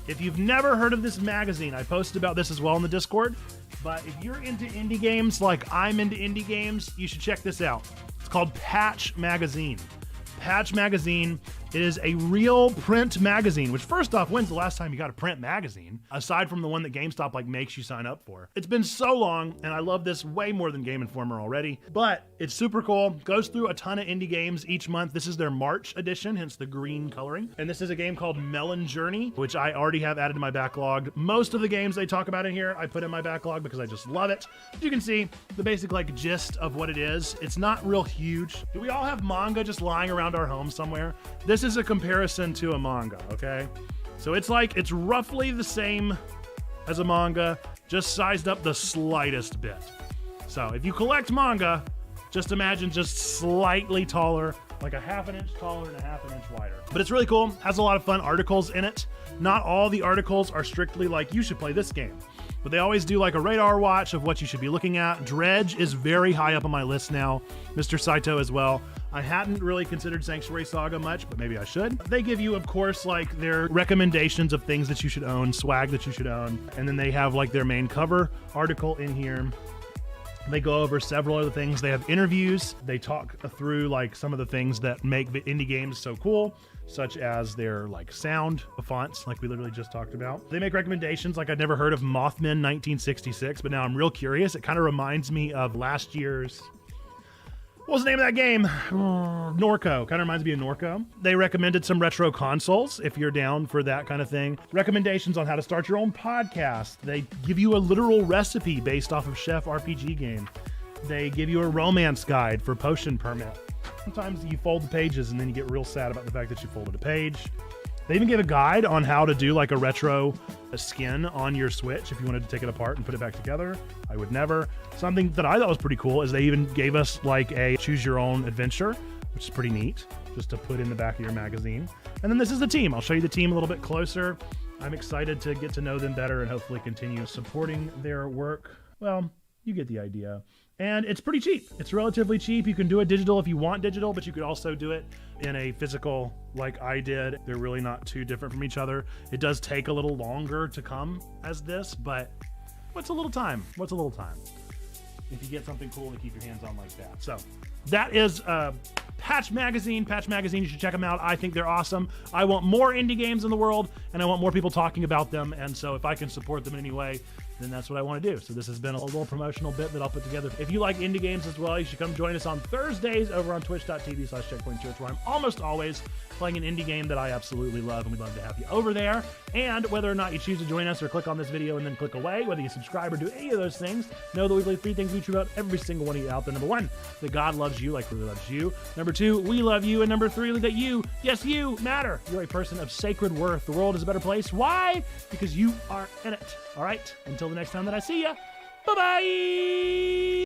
If you've never heard of this magazine, I posted about this as well in the Discord, but if you're into indie games like I'm into indie games, you should check this out. It's called Patch Magazine. Patch Magazine. It is a real print magazine, which first off, when's the last time you got a print magazine? Aside from the one that GameStop like makes you sign up for. It's been so long, and I love this way more than Game Informer already, but it's super cool. Goes through a ton of indie games each month. This is their March edition, hence the green coloring. And this is a game called Melon Journey, which I already have added to my backlog. Most of the games they talk about in here, I put in my backlog because I just love it. As you can see, the basic like gist of what it is. It's not real huge. Do we all have manga just lying around our home somewhere? This is a comparison to a manga, okay? So it's roughly the same as a manga, just sized up the slightest bit. So if you collect manga, just imagine just slightly taller, like a half an inch taller and a half an inch wider. But it's really cool, has a lot of fun articles in it. Not all the articles are strictly like, you should play this game. But they always do like a radar watch of what you should be looking at. Dredge is very high up on my list now. Mr. Saito as well. I hadn't really considered Sanctuary Saga much, but maybe I should. They give you, of course, like their recommendations of things that you should own, swag that you should own. And then they have like their main cover article in here. They go over several other things. They have interviews. They talk through like some of the things that make the indie games so cool, such as their like sound fonts, like we literally just talked about. They make recommendations. Like I'd never heard of Mothman 1966, but now I'm real curious. It kind of reminds me of last year's, what was the name of that game? Norco. Kind of reminds me of Norco. They recommended some retro consoles if you're down for that kind of thing. Recommendations on how to start your own podcast. They give you a literal recipe based off of Chef RPG game. They give you a romance guide for Potion Permit. Sometimes you fold the pages and then you get real sad about the fact that you folded a page. They even give a guide on how to do like a retro skin on your Switch if you wanted to take it apart and put it back together. I would never. Something that I thought was pretty cool is they even gave us like a choose your own adventure, which is pretty neat, just to put in the back of your magazine. And then this is the team. I'll show you the team a little bit closer. I'm excited to get to know them better and hopefully continue supporting their work. Well, you get the idea. And it's pretty cheap. It's relatively cheap. You can do it digital if you want digital, but you could also do it in a physical like I did. They're really not too different from each other. It does take a little longer to come as this, but what's a little time? What's a little time? If you get something cool to keep your hands on like that. So that is Patch Magazine. Patch Magazine, you should check them out. I think they're awesome. I want more indie games in the world, and I want more people talking about them. And so if I can support them in any way, then that's what I want to do. So this has been a little promotional bit that I'll put together. If you like indie games as well, you should come join us on Thursdays over on twitch.tv/checkpointchurch, where I'm almost always playing an indie game that I absolutely love, and we'd love to have you over there. And whether or not you choose to join us or click on this video and then click away, whether you subscribe or do any of those things, know that we believe three things we true about every single one of you out there. Number one, that God loves you like really loves you. Number two, we love you. And number three, that you, yes, you matter. You're a person of sacred worth. The world is a better place. Why? Because you are in it. All right. Until the next time that I see ya. Bye-bye.